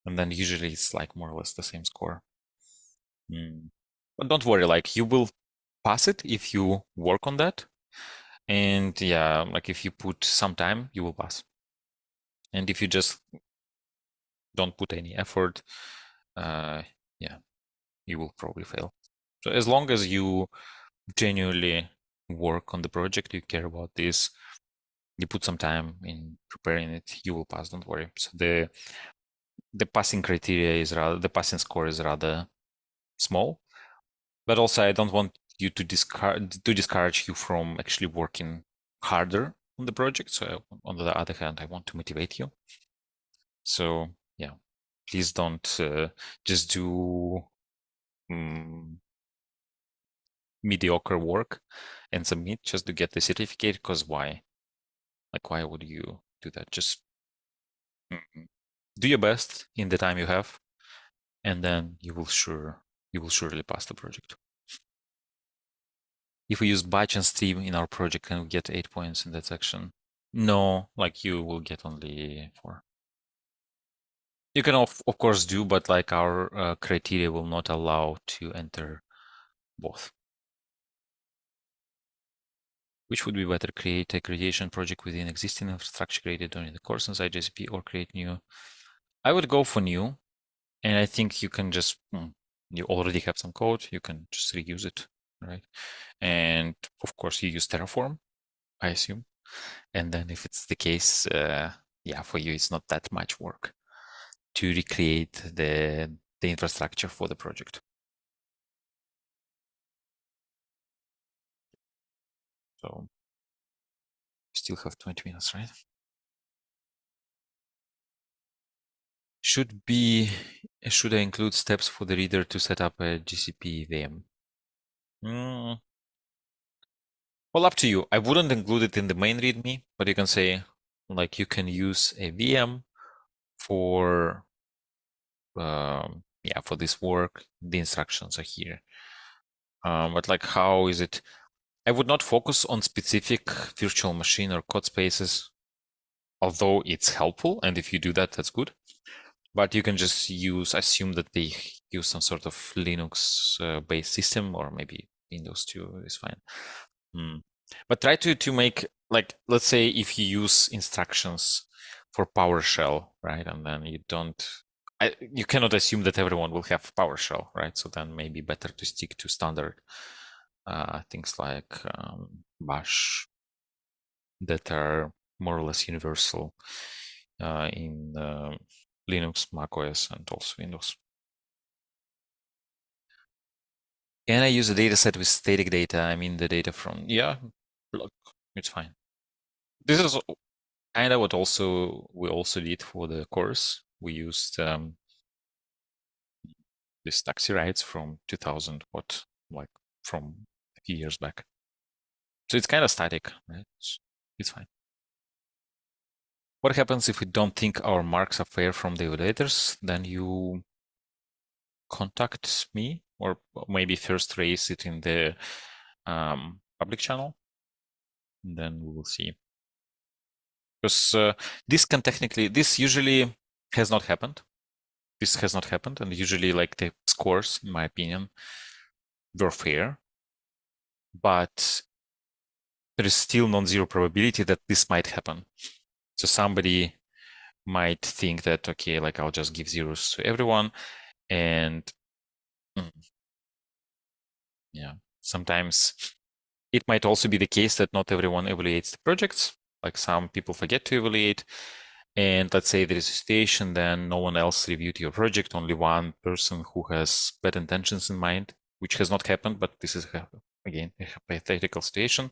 Speaker 1: and then usually it's like more or less the same score. But don't worry, like you will pass it if you work on that. And yeah, like if you put some time, you will pass. And if you just don't put any effort, yeah, you will probably fail. So as long as you genuinely work on the project, you care about this, you put some time in preparing it, you will pass, don't worry. So the passing criteria is rather, the passing score is rather small. But also I don't want you to discourage you from actually working harder on the project. So on the other hand, I want to motivate you. So yeah, please don't just do mediocre work and submit just to get the certificate. Because why? Like, why would you do that? Just do your best in the time you have, and then you will surely pass the project. if we use batch and stream in our project, can we get 8 points in that section? No, like you will get only 4. You can of course do, but like our criteria will not allow to enter both. Which would be better, create a creation project within existing infrastructure created during the course inside JCP or create new? I would go for new, and I think you can just, you already have some code, you can just reuse it, right? And of course you use Terraform, I assume. And then if it's the case, yeah, for you, it's not that much work to recreate the infrastructure for the project. So still have 20 minutes, right? Should I include steps for the reader to set up a GCP VM? Well, up to you. I wouldn't include it in the main README, but you can say, like, you can use a VM for, yeah, for this work. The instructions are here. But like, how is it? I would not focus on specific virtual machine or code spaces, although it's helpful. And if you do that, that's good. But you can just assume that they use some sort of Linux based system, or maybe Windows too is fine. But try to make, like, let's say if you use instructions for PowerShell, right? And then you cannot assume that everyone will have PowerShell, right? So then maybe better to stick to standard things like Bash that are more or less universal in Linux, macOS, and also Windows. Can I use a data set with static data? I mean, the data from, yeah, look, it's fine. This is kind of what we also did for the course. We used this taxi rides from 2000, like from a few years back. So it's kind of static, right? It's fine. What happens if we don't think our marks are fair from the evaluators? Then you contact me, or maybe first raise it in the public channel. And then we will see. Because this usually has not happened. This has not happened, and usually, like, the scores, in my opinion, were fair, but there is still non-zero probability that this might happen. So somebody might think that, okay, like, I'll just give zeros to everyone, and yeah, sometimes it might also be the case that not everyone evaluates the projects. Like, some people forget to evaluate, and let's say there is a situation, then no one else reviewed your project, only one person who has bad intentions in mind, which has not happened, but this is, again, a hypothetical situation.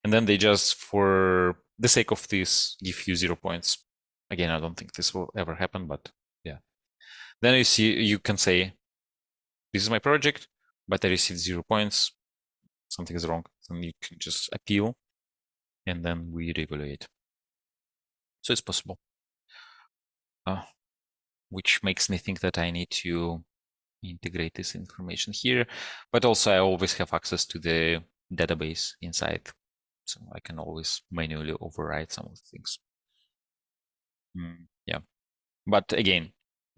Speaker 1: And then they just, for the sake of this, give you 0 points. Again, I don't think this will ever happen, but yeah. Then you can say, this is my project, but I received 0 points. Something is wrong. Then you can just appeal, and then we reevaluate. So it's possible. Which makes me think that I need to integrate this information here, but also I always have access to the database inside, so I can always manually override some of the things. Yeah, but again,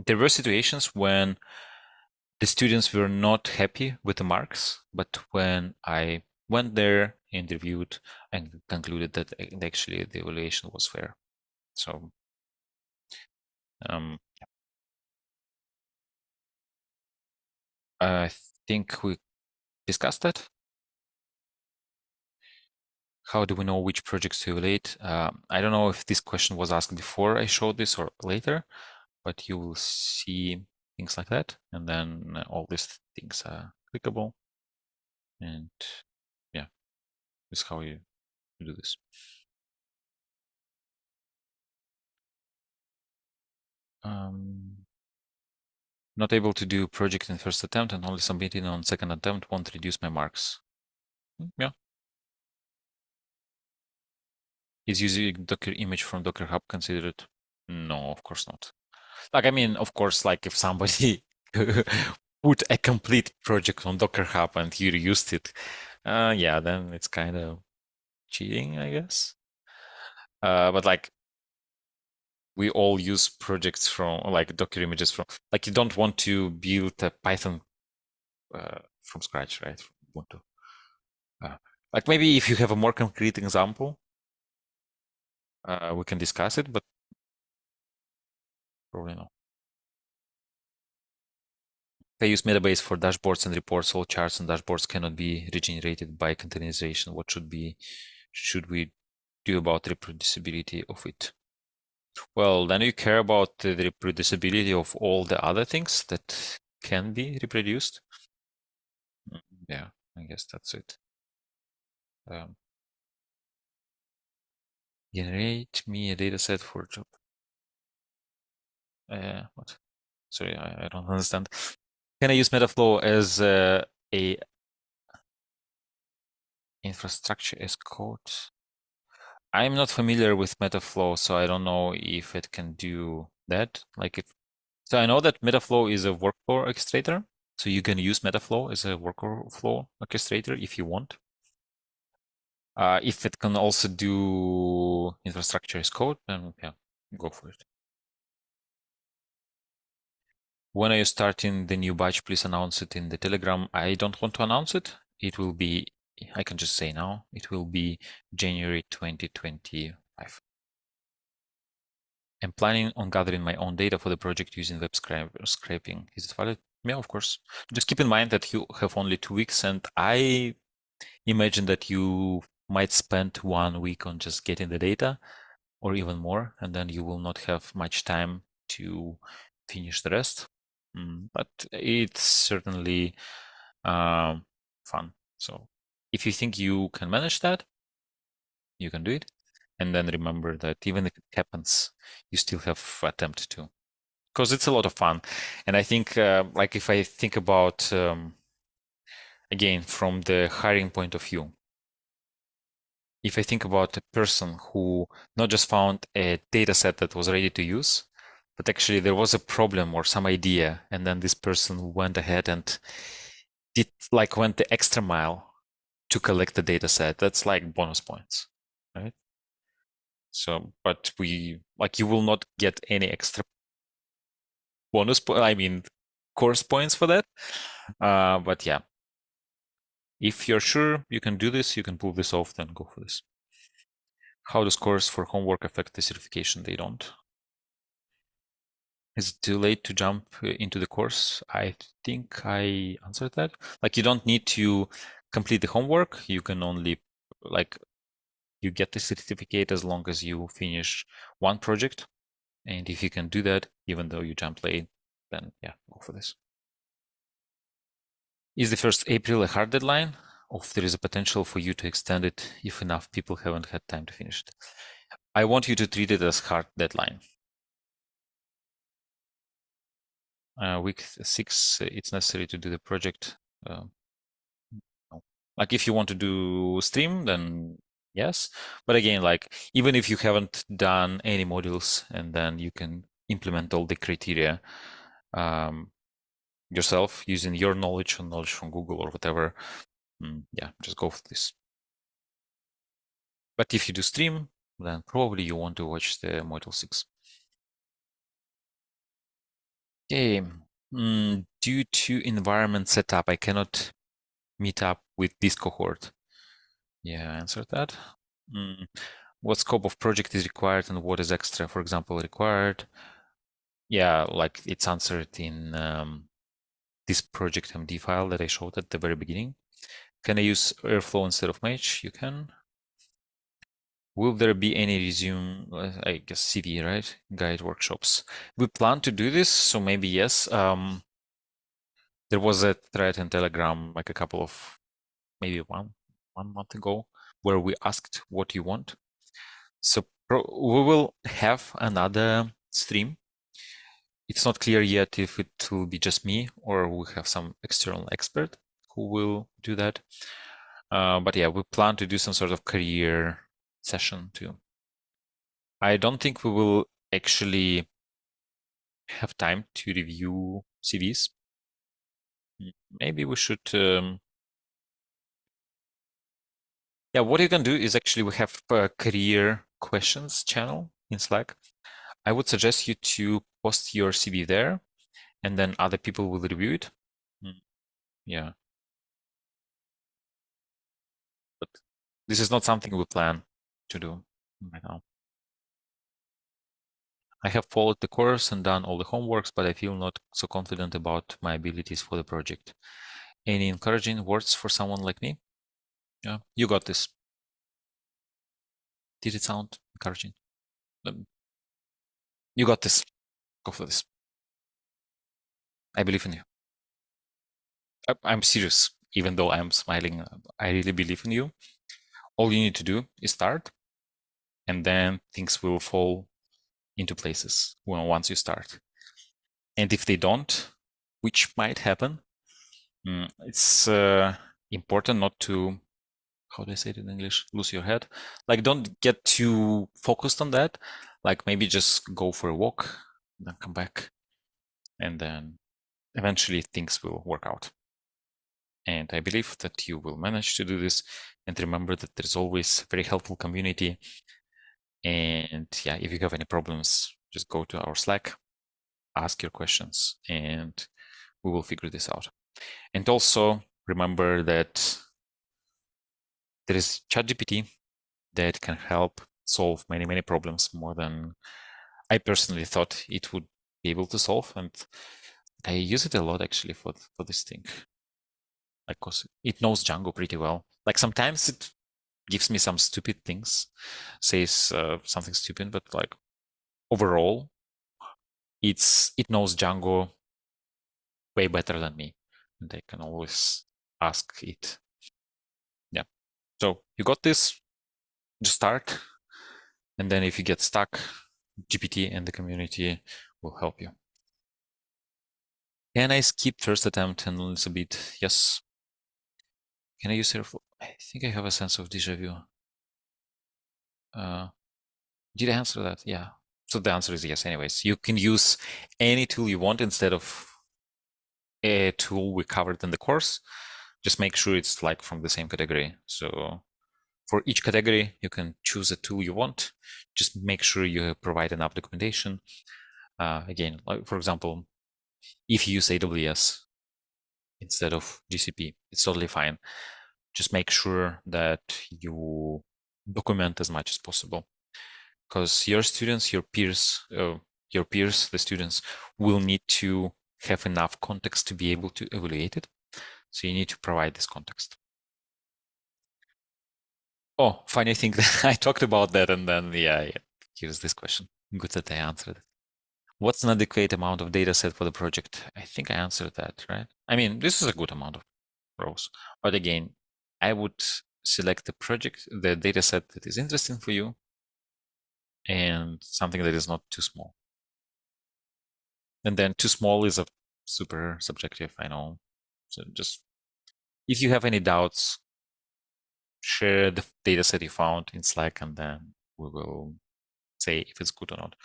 Speaker 1: there were situations when the students were not happy with the marks, but when I went there, interviewed, and concluded that actually the evaluation was fair. So I think we discussed that. How do we know which projects to evaluate? I don't know if this question was asked before I showed this or later, but you will see things like that. And then all these things are clickable. And yeah, this is how you do this. Not able to do project in first attempt and only submitting on second attempt won't reduce my marks. Yeah. Is using Docker image from Docker Hub considered? No, of course not. Like, I mean, of course, like, if somebody put a complete project on Docker Hub and you reused it, Yeah, then it's kind of cheating, I guess. But like we all use projects from like Docker images from like you don't want to build a Python from scratch, right? From Ubuntu. Uh, like maybe if you have a more concrete example, we can discuss it, but probably not. I use Metabase for dashboards and reports. All charts and dashboards cannot be regenerated by containerization. What should we do about reproducibility of it? Well, then you care about the reproducibility of all the other things that can be reproduced. Yeah, I guess that's it. Um, generate me a data set for job. What? Sorry, I don't understand. Can I use Metaflow as a infrastructure as code? I'm not familiar with Metaflow, so I don't know if it can do that. Like if so, I know that Metaflow is a workflow orchestrator, so you can use Metaflow as a workflow orchestrator if you want. If it can also do infrastructure as code, then yeah, go for it. When are you starting the new batch? Please announce it in the Telegram. I don't want to announce it. It will be, I can just say now, it will be January 2025. I'm planning on gathering my own data for the project using web scraping. Is it valid? Yeah, of course. Just keep in mind that you have only 2 weeks, and I imagine that you might spend 1 week on just getting the data or even more, and then you will not have much time to finish the rest. But it's certainly fun. So if you think you can manage that, you can do it. And then remember that even if it happens, you still have attempt to, because it's a lot of fun. And I think, like if I think about, again, from the hiring point of view, if I think about a person who not just found a data set that was ready to use, but actually there was a problem or some idea, and then this person went ahead and did like went the extra mile to collect the data set, that's like bonus points, right? So, but we like you will not get any extra I mean, course points for that. But yeah, if you're sure you can do this, you can pull this off, then go for this. How do scores for homework affect the certification? They don't. Is it too late to jump into the course? I think I answered that. Like you don't need to complete the homework. You can only like you get the certificate as long as you finish one project. And if you can do that, even though you jump late, then yeah, go for this. Is the 1st April a hard deadline? Or if there is a potential for you to extend it if enough people haven't had time to finish it? I want you to treat it as hard deadline. Week 6, it's necessary to do the project. No. Like if you want to do stream, then yes. But again, like even if you haven't done any modules, and then you can implement all the criteria yourself using your knowledge or knowledge from Google or whatever. Yeah, just go for this. But if you do stream, then probably you want to watch the module 6. Okay. Due to environment setup, I cannot meet up with this cohort. Yeah, I answered that. What scope of project is required and what is extra, for example, required? Yeah, like it's answered in this project MD file that I showed at the very beginning. Can I use Airflow instead of Mage? You can. Will there be any resume, I guess CV, right? Guide workshops. We plan to do this, so maybe yes. There was a thread in Telegram like a couple of, maybe one month ago, where we asked what you want. So we will have another stream. It's not clear yet if it will be just me or we have some external expert who will do that. But yeah, we plan to do some sort of career session too. I don't think we will actually have time to review CVs. Maybe we should Yeah, what you can do is actually we have a career questions channel in Slack. I would suggest you to post your CV there, and then other people will review it. Yeah, but this is not something we plan to do right now. I have followed the course and done all the homeworks, but I feel not so confident about my abilities for the project. Any encouraging words for someone like me? Yeah, you got this. Did it sound encouraging? You got this. Go for this. I believe in you. I'm serious, even though I'm smiling. I really believe in you. All you need to do is start, and then things will fall into places once you start. And if they don't, which might happen, it's important not to, how do I say it in English, lose your head. Like, don't get too focused on that. Like, maybe just go for a walk, then come back, and then eventually things will work out. And I believe that you will manage to do this. And remember that there's always a very helpful community. And yeah, if you have any problems, just go to our Slack, ask your questions, and we will figure this out. And also remember that there is ChatGPT that can help solve many, many problems more than I personally thought it would be able to solve. And I use it a lot actually for this thing. Like, cause it knows Django pretty well. Like sometimes it gives me some stupid things, says something stupid, but like overall, it knows Django way better than me, and I can always ask it. Yeah. So you got this. Just start, and then if you get stuck, GPT and the community will help you. Can I skip first attempt and learn a bit? Yes. Can I use Airflow? I think I have a sense of deja vu. Did I answer that? Yeah. So the answer is yes. Anyways, you can use any tool you want instead of a tool we covered in the course. Just make sure it's like from the same category. So for each category, you can choose a tool you want. Just make sure you provide enough documentation. Again, like for example, if you use AWS instead of GCP, it's totally fine. Just make sure that you document as much as possible, because your students, your peers, the students will need to have enough context to be able to evaluate it. So you need to provide this context. Oh, funny thing that I talked about that, and then yeah, here's this question. Good that I answered it. What's an adequate amount of data set for the project? I think I answered that, right? I mean, this is a good amount of rows, but again, I would select the data set that is interesting for you, and something that is not too small. And then too small is a super subjective, I know. So just if you have any doubts, share the data set you found in Slack, and then we will say if it's good or not.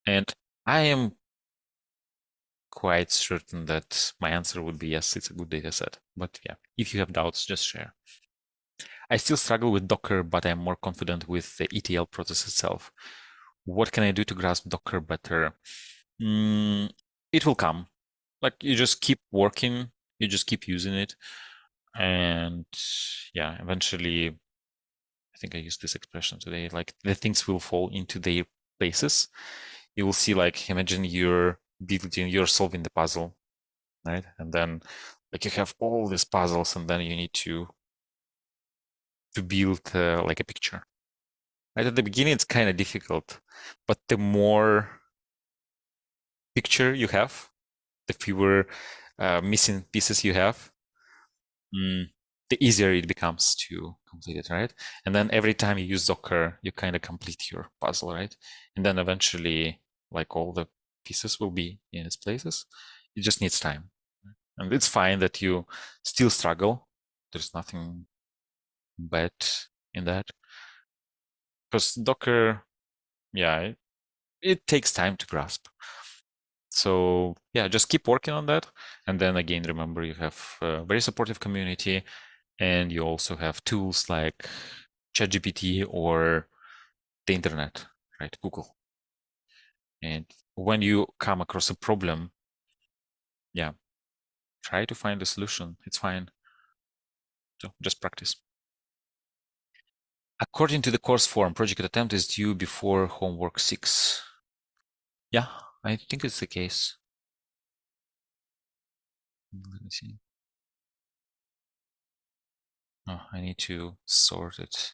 Speaker 1: And I am quite certain that my answer would be yes, it's a good data set. But yeah, if you have doubts, just share. I still struggle with Docker, but I'm more confident with the ETL process itself. What can I do to grasp Docker better? It will come. Like you just keep working, you just keep using it. And yeah, eventually, I think I used this expression today, like the things will fall into their places. You will see, like, imagine you're solving the puzzle, right? And then like you have all these puzzles, and then you need to build like a picture. Right at the beginning, it's kind of difficult, but the more picture you have, the fewer missing pieces you have, the easier it becomes to complete it, right? And then every time you use Docker, you kind of complete your puzzle, right? And then eventually, like all the pieces will be in its places. It just needs time. And it's fine that you still struggle. There's nothing bad in that. Because Docker, yeah, it takes time to grasp. So yeah, just keep working on that. And then again, remember you have a very supportive community, And you also have tools like ChatGPT or the internet, right? Google. And when you come across a problem, yeah, try to find a solution. It's fine. So just practice. According to the course form, project attempt is due before homework 6. Yeah, I think it's the case. Let me see. Oh, I need to sort it.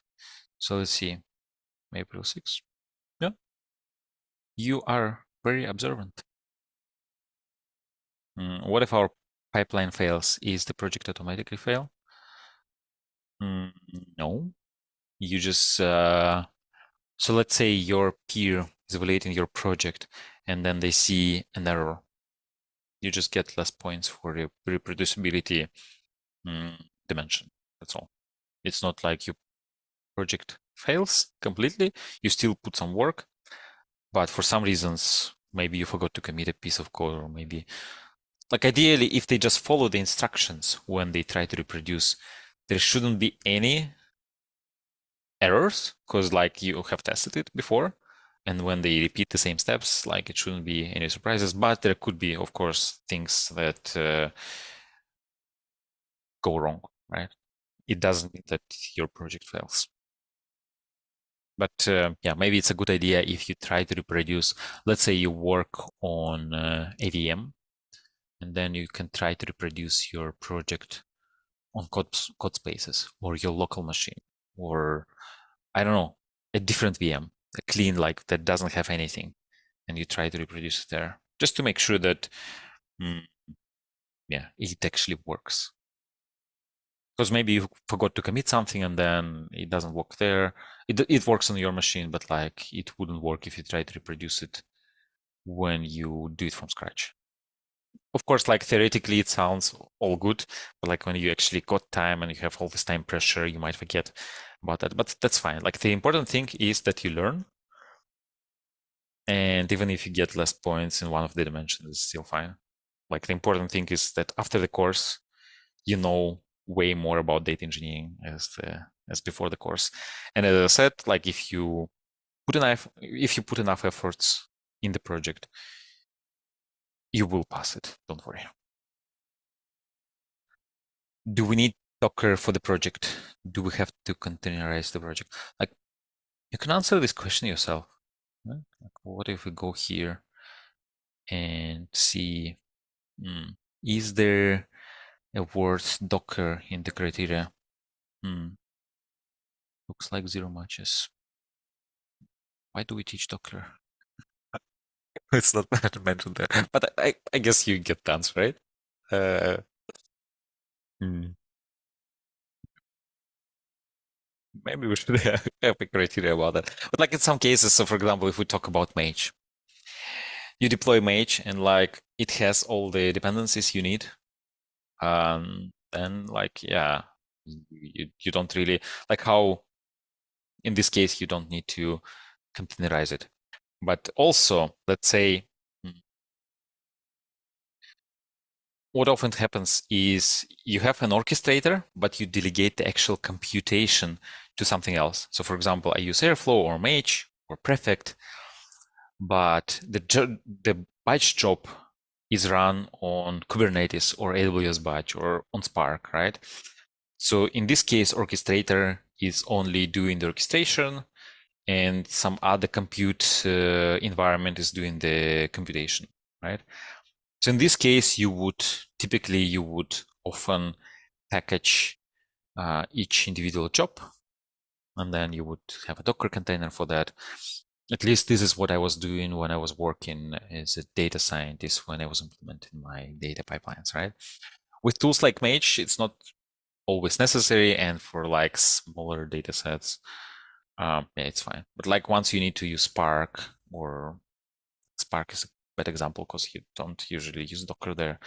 Speaker 1: So let's see. April 6. Yeah, you are very observant. What if our pipeline fails? Is the project automatically fail? No. You just so let's say your peer is evaluating your project and then they see an error. You just get less points for the reproducibility dimension. That's all. It's not like your project fails completely. You still put some work, but for some reasons, maybe you forgot to commit a piece of code, or maybe like ideally, if they just follow the instructions when they try to reproduce, there shouldn't be any errors because like you have tested it before. And when they repeat the same steps, like it shouldn't be any surprises, but there could be, of course, things that go wrong, right? It doesn't mean that your project fails. But yeah, maybe it's a good idea if you try to reproduce, let's say you work on AVM, and then you can try to reproduce your project on code spaces or your local machine, or I don't know, a different VM, a clean, like that doesn't have anything, and you try to reproduce it there, just to make sure that, yeah, it actually works. Because maybe you forgot to commit something and then it doesn't work there. It works on your machine, but like it wouldn't work if you try to reproduce it when you do it from scratch. Of course, like theoretically, it sounds all good, but like when you actually got time and you have all this time pressure, you might forget about that. But that's fine. Like the important thing is that you learn. And even if you get less points in one of the dimensions, it's still fine. Like the important thing is that after the course, you know way more about data engineering as before the course. And as I said, like if you put enough efforts in the project, you will pass it. Don't worry. Do we need Docker for the project? Do we have to containerize the project? Like you can answer this question yourself. Right? Like, what if we go here and see, is there a word Docker in the criteria? Looks like 0 matches. Why do we teach Docker? It's not mentioned there, but I guess you get the answer, right? Uh, hmm, Maybe we should have a criteria about that. But like in some cases, so for example, if we talk about Mage, you deploy Mage and like it has all the dependencies you need. Then like, yeah, you don't really like how in this case, you don't need to containerize it. But also, let's say, what often happens is you have an orchestrator, but you delegate the actual computation to something else. So for example, I use Airflow or Mage or Prefect, but the batch job is run on Kubernetes or AWS batch or on Spark, right? So in this case, orchestrator is only doing the orchestration and some other compute environment is doing the computation, right? So in this case, you would often package each individual job, and then you would have a Docker container for that. At least this is what I was doing when I was working as a data scientist when I was implementing my data pipelines, right? With tools like Mage, it's not always necessary, and for like smaller data sets, yeah, it's fine. But like once you need to use Spark, or Spark is a bad example because you don't usually use Docker there.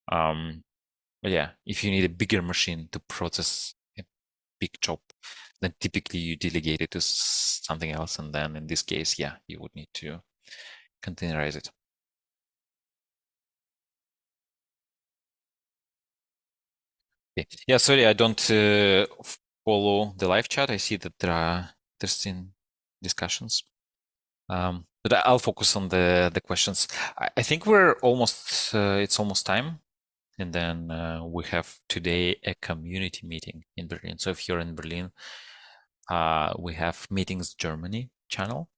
Speaker 1: But yeah, if you need a bigger machine to process a big job, then typically you delegate it to something else. And then in this case, yeah, you would need to containerize it. Okay. Yeah, sorry, I don't follow the live chat. I see that there are interesting discussions. But I'll focus on the questions. I think we're almost it's almost time, and then we have today a community meeting in Berlin. So if you're in Berlin, we have Meetings Germany channel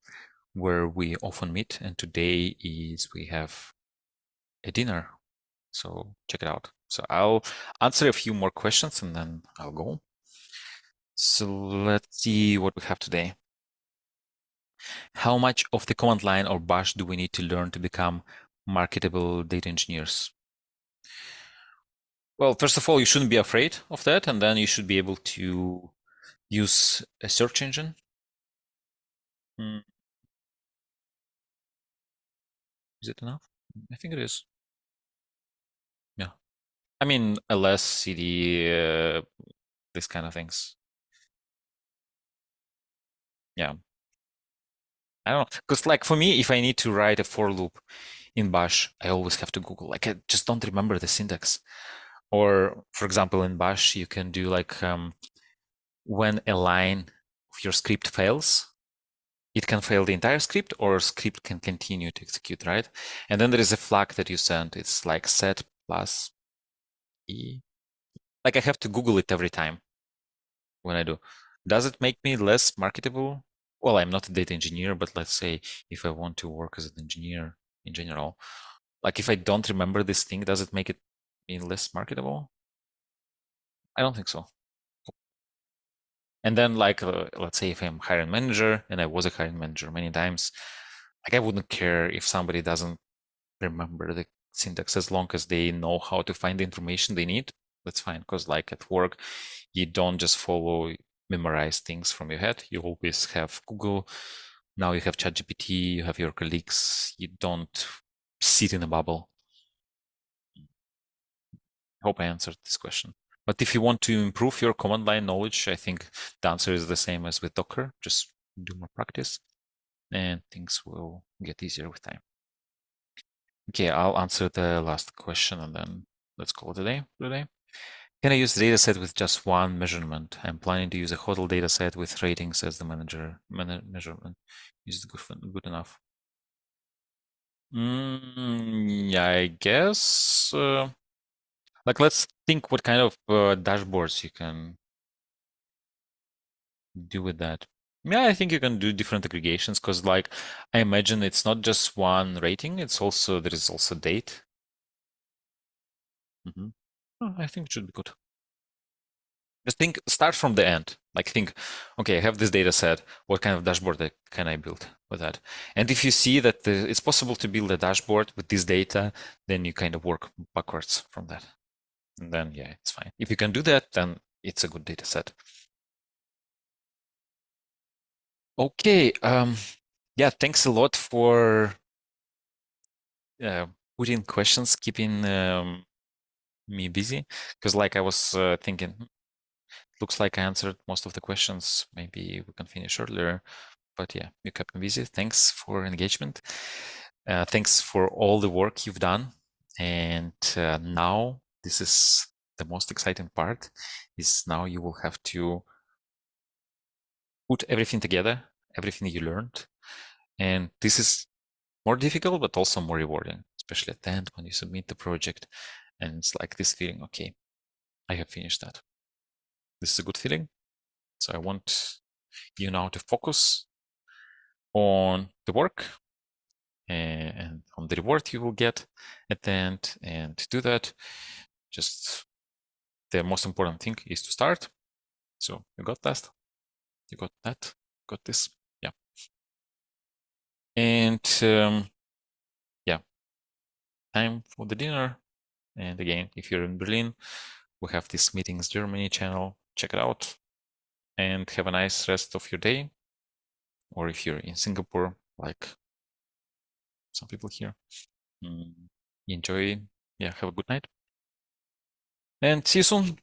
Speaker 1: where we often meet, and today is we have a dinner. So check it out. So I'll answer a few more questions and then I'll go. So let's see what we have today. How much of the command line or bash do we need to learn to become marketable data engineers? Well, first of all, you shouldn't be afraid of that, and then you should be able to use a search engine. Is it enough? I think it is. Yeah. I mean, ls, cd, this kind of things. Yeah. I don't know. Because like for me, if I need to write a for loop in Bash, I always have to Google. Like I just don't remember the syntax. Or for example, in Bash, you can do like when a line of your script fails, it can fail the entire script or script can continue to execute, right? And then there is a flag that you send. It's like set plus E. Like I have to Google it every time when I do. Does it make me less marketable? Well, I'm not a data engineer, but let's say if I want to work as an engineer in general, like if I don't remember this thing, does it make it me less marketable? I don't think so. And then like, let's say if I'm hiring manager and I was a hiring manager many times, like I wouldn't care if somebody doesn't remember the syntax as long as they know how to find the information they need. That's fine. Because like at work, you don't just follow, memorize things from your head. You always have Google. Now you have ChatGPT, you have your colleagues. You don't sit in a bubble. Hope I answered this question. But if you want to improve your command line knowledge, I think the answer is the same as with Docker. Just do more practice and things will get easier with time. Okay, I'll answer the last question and then let's call it a day today. Can I use the dataset with just one measurement? I'm planning to use a hotel dataset with ratings as the measurement. Is it good enough? Yeah, I guess. Like, let's think what kind of dashboards you can do with that. Yeah, I think you can do different aggregations because, like, I imagine it's not just one rating. It's also there is also date. I think it should be good. Just think, start from the end. Like think, okay, I have this data set. What kind of dashboard can I build with that? And if you see that it's possible to build a dashboard with this data, then you kind of work backwards from that. And then, yeah, it's fine. If you can do that, then it's a good data set. Okay. Yeah, thanks a lot for putting questions, keeping me busy. Because like I was thinking, looks like I answered most of the questions. Maybe we can finish earlier. But yeah, you kept me busy. Thanks for engagement. Thanks for all the work you've done. And now this is the most exciting part is now you will have to put everything together, everything you learned. And this is more difficult, but also more rewarding, especially at the end when you submit the project. And it's like this feeling, okay, I have finished that. This is a good feeling. So I want you now to focus on the work and on the reward you will get at the end. And to do that, just the most important thing is to start. So you got that, you got that, got this, yeah. And yeah, time for the dinner. And again, if you're in Berlin, we have this Meetings Germany channel. Check it out and have a nice rest of your day. Or if you're in Singapore, like some people here, enjoy. Yeah, have a good night and see you soon.